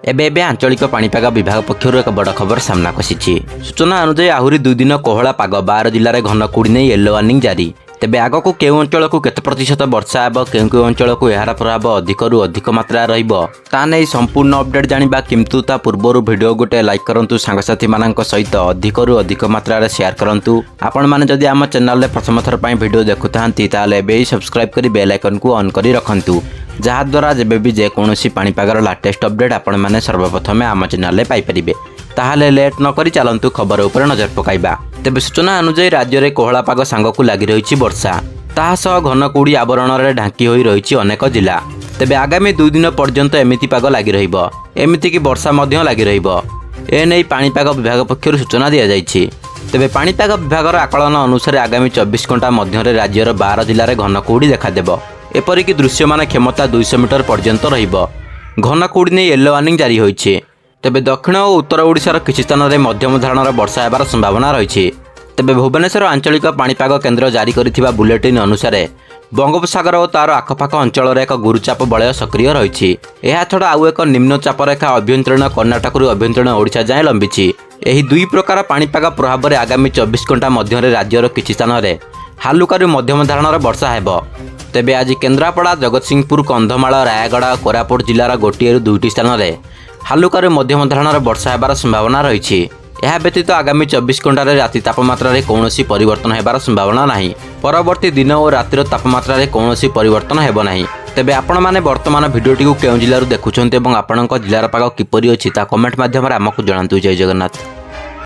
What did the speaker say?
एबे एबे आंचलिक पाणीपाग विभाग पक्षर एक बड़ खबर सामना आसी। सूचना अनुसार आहरी 2 दिन कोहला पाग 12 जिले में घन कुड़ी नहीं येलो वार्निंग जारी। तेबे आग को केउ अंचल को केते प्रतिशत वर्षा हेब केउ अंचल को यार प्रभाव अधिकरू अधिक मात्रा रहिबो ता नै संपूर्ण अपडेट जानिबा। किंतु ता पूर्वरु वीडियो गोटे लाइक करंतु, सांगसाथी मानक सहित अधिकरू अधिक मात्रा रे शेयर करंतु। आपण माने जदि आम चैनल रे प्रथम थर पई वीडियो देखुतांती ताले बे सब्सक्राइब करी बेल आइकन को ऑन करी रखंतु, जहा द्वारा जेबे भी जे कोनोसी पाणीपागर लेटेस्ट अपडेट आपण माने सर्वप्रथम आम चैनल रे पाई परिबे। ताहाले लेट न करी चलंतु खबर ऊपर नजर पकाइबा। तेबे सूचना अनुसार राज्य में कोहला पाग सांगकु लागि रहिछि वर्षा, ताहा घन कुड़ी आवरण में ढांकी होई रहिछि अनेक जिला। तेबे आगामी 2 दिन पर्यंत एमिति पाग लागि रहिबो, एमिति कि वर्षा मध्य लागि रहिबो। ए नै पाणीपाग विभाग पक्षर सूचना दिया जाइछि। तेबे पाणीपाग विभागर आकलन अनुसार आगामी 24 घंटा मध्य राज्यर 12 जिले में घन कुड़ी देखादेब। एपरिक दृश्यमान क्षमता 200 मीटर पर्यंत रहिबो। घन कुड़ी नै येलो वार्निंग जारी होइछि। तेबे दक्षिण और उत्तर ओडिशार किछि स्थान में मध्यम धरणर वर्षा हेबार संभावना रही। तेबे भुवनेश्वर आंचलिक पाणीपाग केन्द्र जारी करिथिबा बुलेटिन अनुसार बंगोपसागर और तार आखपाख अंचल एक गुरुचाप बलय सक्रिय रही। यह छड़ा आउ एक निम्नचाप रेखा अभ्यंतरीण कर्णाटक अभ्यंतरीण ओडिशा जाए लंबी। यही 2 प्रकार पाणीपाग प्रभाव में आगामी 24 घंटा मध्य राज्यर किछि स्थान में हालुका मध्यम धरणर वर्षा हेब। तेबे आज केन्द्रापड़ा, जगतसिंहपुर, कंधमाल, रायगड़ और कोरापुट जिलार गोटे 2टी स्थान में हालुका मध्यम धरणर वर्षा हेबार संभावना रही। यह व्यतीत आगामी 24 घंटा राति तापमात्रा रे कौनसी परिवर्तन हेबार संभावना नहीं। परवर्ती दिन और रातिर तापमात्रा रे कौनसी परिवर्तन हेब नहीं। तेबे आपण माने वर्तमान भिडियोटी को केउ जिल्लारू देखुछन्ते एवं आपणक जिल्लार पाग किपरि अछि ता कमेंट माध्यम रे हमकु जणांतु। जय जगन्नाथ।